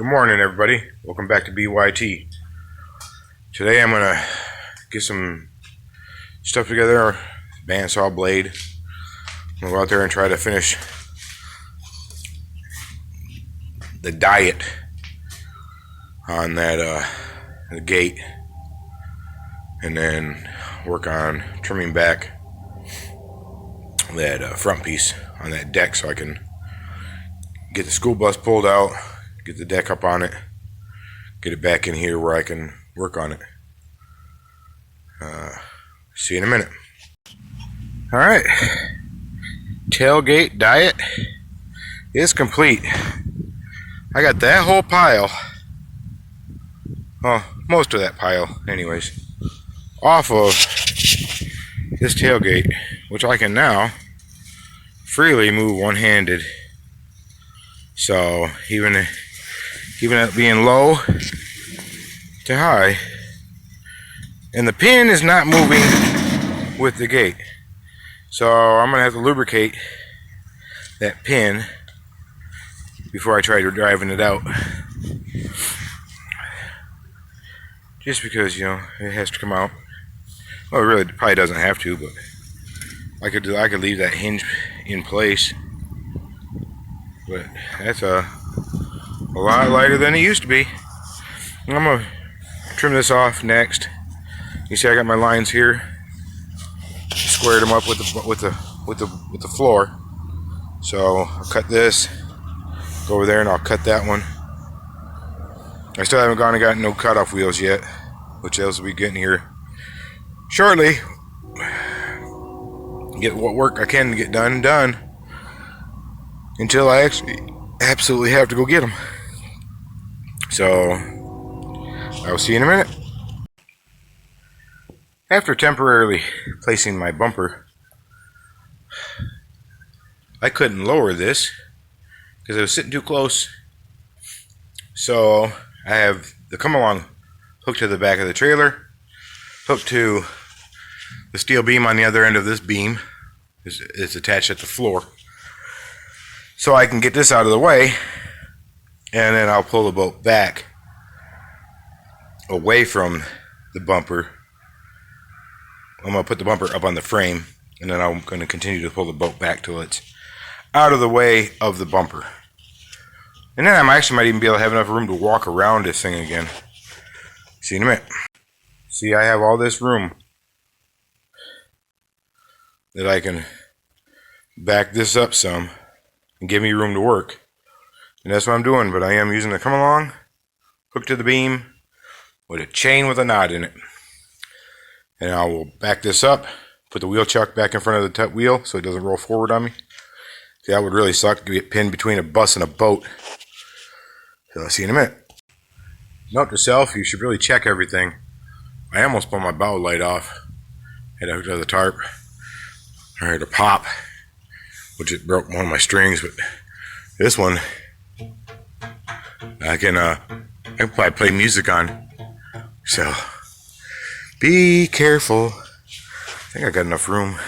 Good morning, everybody. Welcome back to BYT. Today I'm gonna get some stuff together, bandsaw blade. I'm gonna go out there and try to finish the diet on that the gate, and then work on trimming back that front piece on that deck so I can get the school bus pulled out, get the deck up on it, get it back in here where I can work on it. See you in a minute. Alright, tailgate diet is complete. I got that whole pile, well, most of that pile anyways, off of this tailgate, which I can now freely move one-handed. So even at being low to high, and the pin is not moving with the gate, so I'm gonna have to lubricate that pin before I try driving it out, just because, you know, it has to come out. Well, it really probably doesn't have to, but I could leave that hinge in place. But that's a lot lighter than it used to be. I'm gonna trim this off next. You see, I got my lines here, squared them up with the floor. So I'll cut this, go over there, and I'll cut that one. I still haven't gone and gotten no cutoff wheels yet, which those will be getting here shortly. Get what work I can get done until I actually absolutely have to go get them. So I will see you in a minute. After temporarily placing my bumper, I couldn't lower this because it was sitting too close. So I have the come along hooked to the back of the trailer, hooked to the steel beam on the other end of this beam. It's attached at the floor. So I can get this out of the way, and then I'll pull the boat back away from the bumper. I'm going to put the bumper up on the frame, and then I'm going to continue to pull the boat back till it's out of the way of the bumper. And then I actually might even be able to have enough room to walk around this thing again. See you in a minute. See, I have all this room that I can back this up some and give me room to work. And that's what I'm doing, but I am using the come along, hooked to the beam, with a chain with a knot in it. And I will back this up, put the wheel chuck back in front of the wheel so it doesn't roll forward on me. See, that would really suck to get pinned between a bus and a boat. So I'll see you in a minute. Note to self, you should really check everything. I almost pulled my bow light off. Had it hooked to the tarp. I heard a pop, which it broke one of my strings, but this one I can probably play music on. So be careful. I think I got enough room.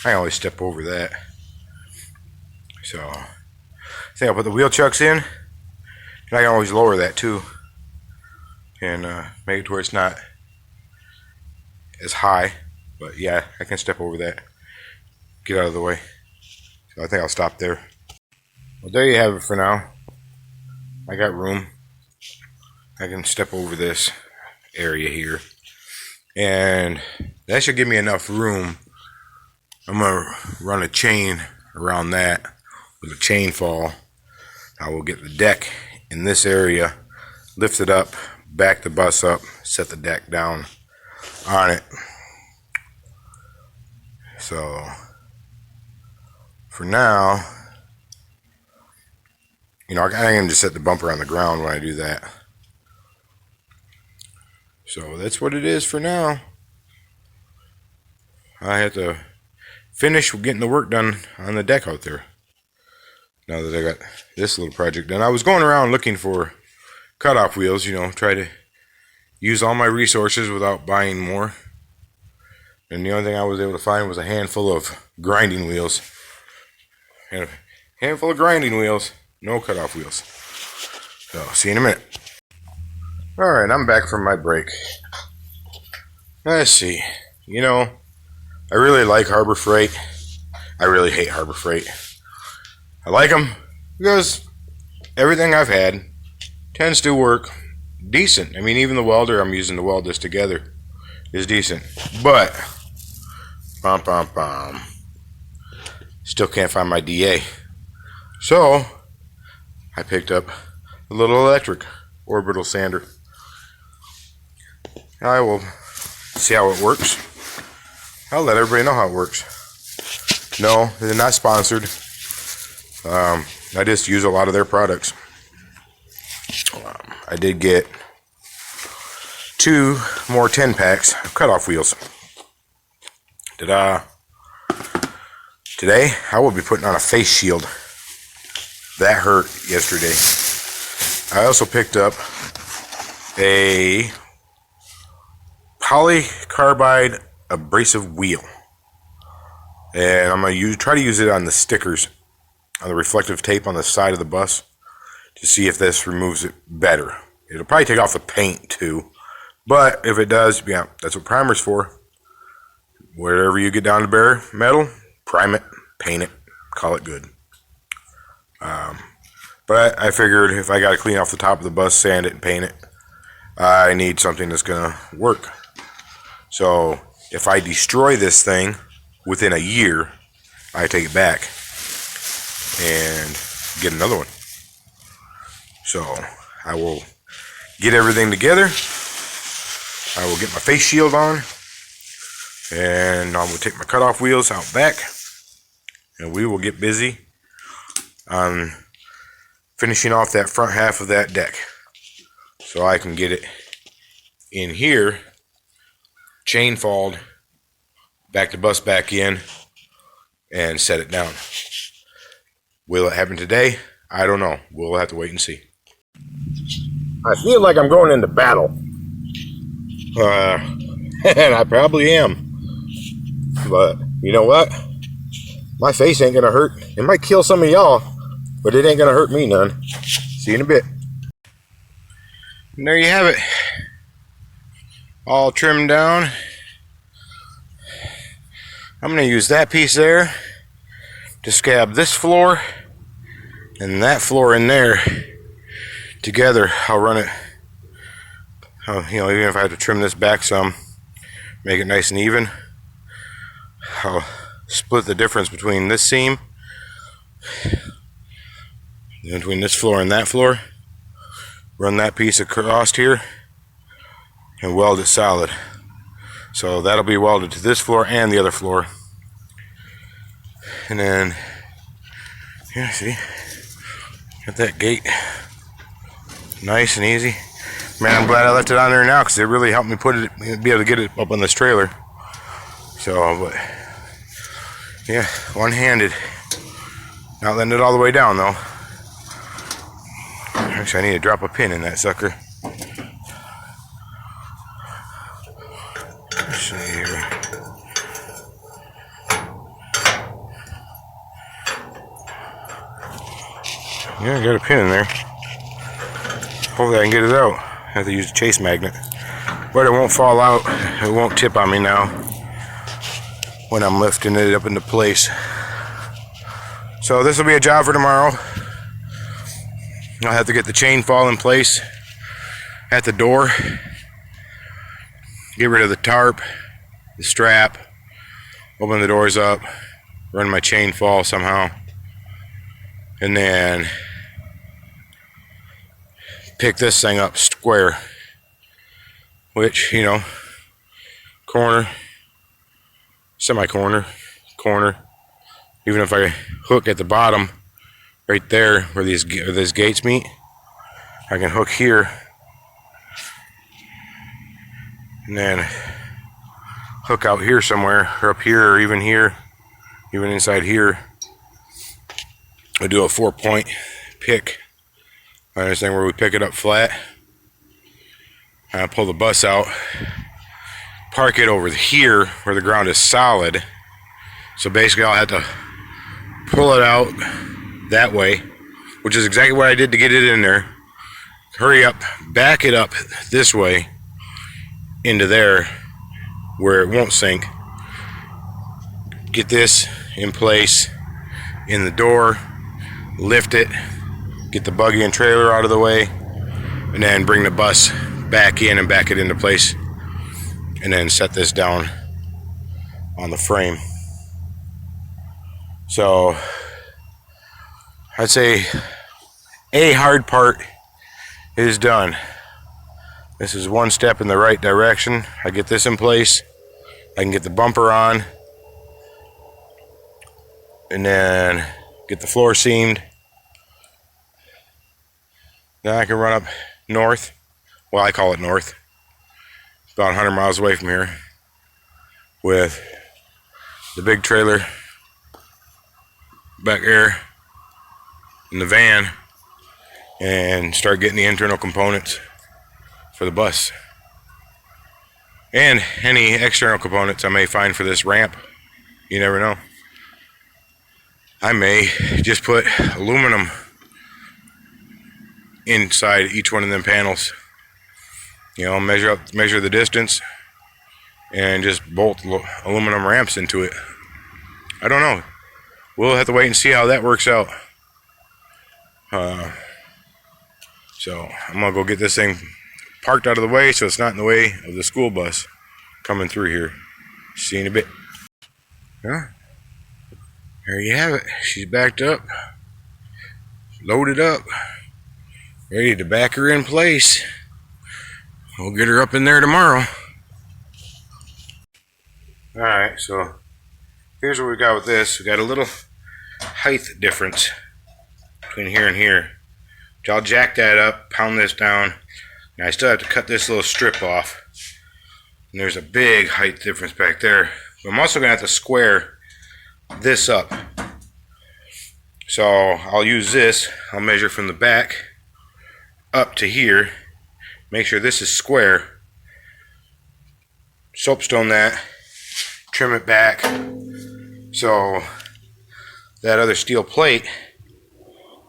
I always step over that. So I think I'll put the wheel chucks in, and I can always lower that too, and make it to where it's not as high. But yeah, I can step over that, get out of the way. So I think I'll stop there. Well, there you have it for now. I got room. I can step over this area here, and that should give me enough room. I'm gonna run a chain around that with a chain fall. I will get the deck in this area, lift it up, back the bus up, set the deck down on it. So for now, you know, I can just set the bumper on the ground when I do that. So that's what it is for now. I have to finish getting the work done on the deck out there, now that I got this little project done. I was going around looking for cutoff wheels, you know, try to use all my resources without buying more. And the only thing I was able to find was a handful of grinding wheels. And a handful of grinding wheels No cutoff wheels. So, see you in a minute. Alright, I'm back from my break. Let's see. You know, I really like Harbor Freight. I really hate Harbor Freight. I like them because everything I've had tends to work decent. I mean, even the welder I'm using to weld this together is decent. But, still can't find my DA. So, I picked up a little electric orbital sander. I will see how it works. I'll let everybody know how it works. No, they're not sponsored. I just use a lot of their products. I did get 2 more 10 packs of cutoff wheels. Ta-da! Today, I will be putting on a face shield. That hurt yesterday. I also picked up a polycarbide abrasive wheel. And I'm going to try to use it on the stickers, on the reflective tape on the side of the bus, to see if this removes it better. It'll probably take off the paint too. But if it does, yeah, that's what primer's for. Wherever you get down to bare metal, prime it, paint it, call it good. But I figured if I got to clean off the top of the bus, sand it, and paint it, I need something that's going to work. So if I destroy this thing within a year, I take it back and get another one. So I will get everything together. I will get my face shield on, and I will take my cutoff wheels out back, and we will get busy on finishing off that front half of that deck, so I can get it in here, chain falled, back the bus back in, and set it down. Will it happen today? I don't know. We'll have to wait and see. I feel like I'm going into battle. And I probably am. But you know what? My face ain't gonna hurt. It might kill some of y'all, but it ain't gonna hurt me none. See you in a bit. And there you have it. All trimmed down. I'm gonna use that piece there to scab this floor and that floor in there together. I'll run it, even if I have to trim this back some, make it nice and even, I'll split the difference between this seam, between this floor and that floor, run that piece across here, and weld it solid. So that'll be welded to this floor and the other floor. And then, yeah, see, got that gate nice and easy. Man, I'm glad I left it on there now because it really helped me be able to get it up on this trailer. So, but yeah, one-handed. Not letting it all the way down though. Actually, I need to drop a pin in that sucker. Let's see here. Yeah, I got a pin in there. Hopefully I can get it out. I have to use a chase magnet. But it won't fall out. It won't tip on me now when I'm lifting it up into place. So this will be a job for tomorrow. I'll have to get the chain fall in place at the door. Get rid of the tarp, the strap, open the doors up, run my chain fall somehow, and then pick this thing up square, which, corner, semi-corner, corner. Even if I hook at the bottom, right there where these gates meet, I can hook here, and then hook out here somewhere, or up here, or even here, even inside here. I do a 4-point pick on this thing where we pick it up flat. I pull the bus out, park it over here where the ground is solid. So basically I'll have to pull it out that way which is exactly what I did to get it in there. Hurry up, back it up this way into there where it won't sink. Get this in place in the door, lift it, get the buggy and trailer out of the way, and then bring the bus back in and back it into place, and then set this down on the frame. So I'd say a hard part is done. This is one step in the right direction. I get this in place, I can get the bumper on, and then get the floor seamed. Then I can run up north. Well, I call it north. About 100 miles away from here, with the big trailer back there in the van, and start getting the internal components for the bus. And any external components I may find for this ramp. You never know. I may just put aluminum inside each one of them panels. You know, measure the distance and just bolt aluminum ramps into it. I don't know. We'll have to wait and see how that works out. So I'm gonna go get this thing parked out of the way so it's not in the way of the school bus coming through here. See you in a bit. Huh? There you have it. She's backed up, loaded up, ready to back her in place. We'll get her up in there tomorrow. Alright, so here's what we got with this. We got a little height difference between here and here. So I'll jack that up, pound this down, and I still have to cut this little strip off. And there's a big height difference back there. But I'm also going to have to square this up. So I'll use this. I'll measure from the back up to here. Make sure this is square. Soapstone that. Trim it back. So that other steel plate,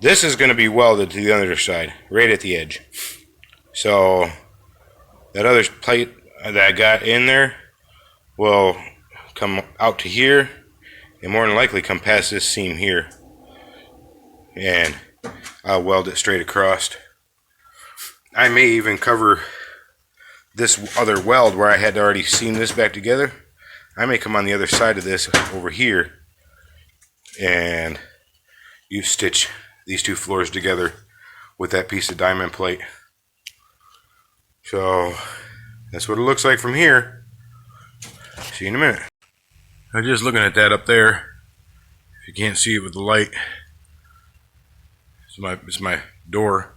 this is going to be welded to the other side, right at the edge. So that other plate that I got in there will come out to here, and more than likely come past this seam here, and I'll weld it straight across. I may even cover this other weld where I had already seamed this back together. I may come on the other side of this over here and you stitch these two floors together with that piece of diamond plate. So that's what it looks like from here. See you in a minute. I'm just looking at that up there. If you can't see it with the light, it's my door,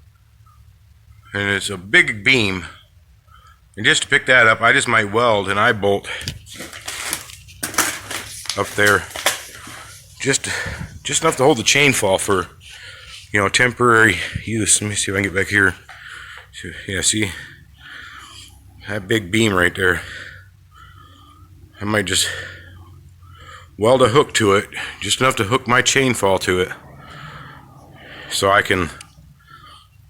and it's a big beam. And just to pick that up, I just might weld an eye bolt up there, just enough to hold the chain fall for, you know, temporary use. Let me see if I can get back here. Yeah, see that big beam right there? I might just weld a hook to it, just enough to hook my chain fall to it, so I can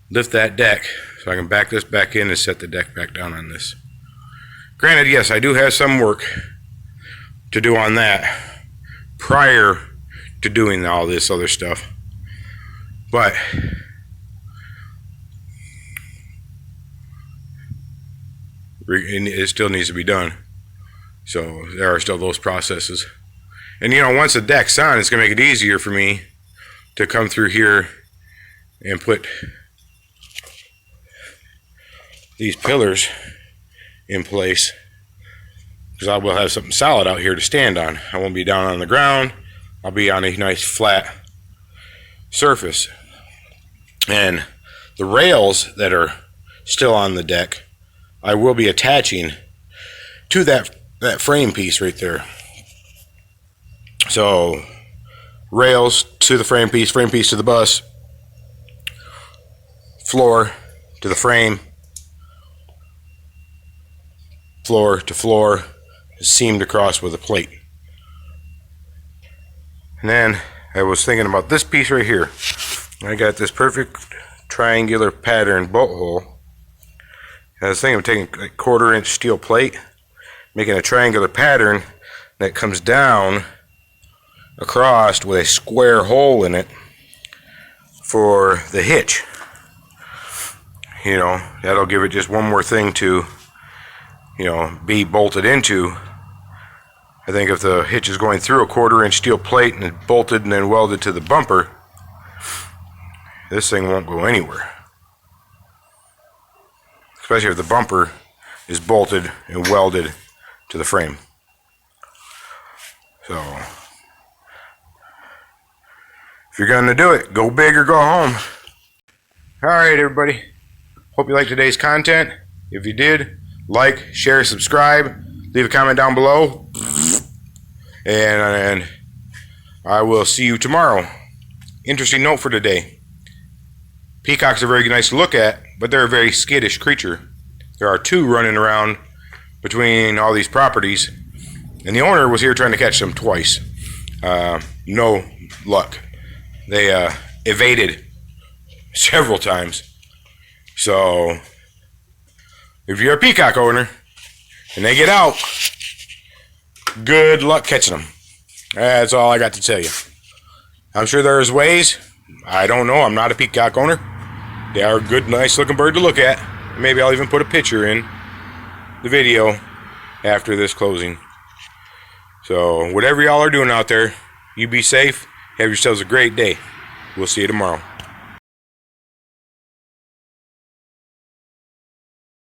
lift that deck, so I can back this back in and set the deck back down on this. Granted, yes, I do have some work to do on that prior to doing all this other stuff, but it still needs to be done. So there are still those processes. And you know, once the deck's on, it's going to make it easier for me to come through here and put these pillars in place, because I will have something solid out here to stand on. I won't be down on the ground. I'll be on a nice flat surface. And the rails that are still on the deck, I will be attaching to that frame piece right there. So rails to the frame piece to the bus, floor to the frame, floor to floor, seamed across with a plate. And then I was thinking about this piece right here. I got this perfect triangular pattern bolt hole. I was thinking of taking a 1/4-inch steel plate, making a triangular pattern that comes down across with a square hole in it for the hitch. You know, that'll give it just one more thing to, you know, be bolted into. I think if the hitch is going through a 1/4-inch steel plate and it's bolted and then welded to the bumper, this thing won't go anywhere. Especially if the bumper is bolted and welded to the frame. So, if you're going to do it, go big or go home. Alright everybody, hope you liked today's content. If you did, like, share, subscribe, leave a comment down below, and I will see you tomorrow. Interesting note for today. Peacocks are very nice to look at, but they're a very skittish creature. There are 2 running around between all these properties, and the owner was here trying to catch them twice. No luck. They evaded several times. So, if you're a peacock owner and they get out, good luck catching them. That's all I got to tell you. I'm sure there's ways. I don't know. I'm not a peacock owner. They are a good, nice looking bird to look at. Maybe I'll even put a picture in the video after this closing. So, whatever y'all are doing out there, you be safe. Have yourselves a great day. We'll see you tomorrow.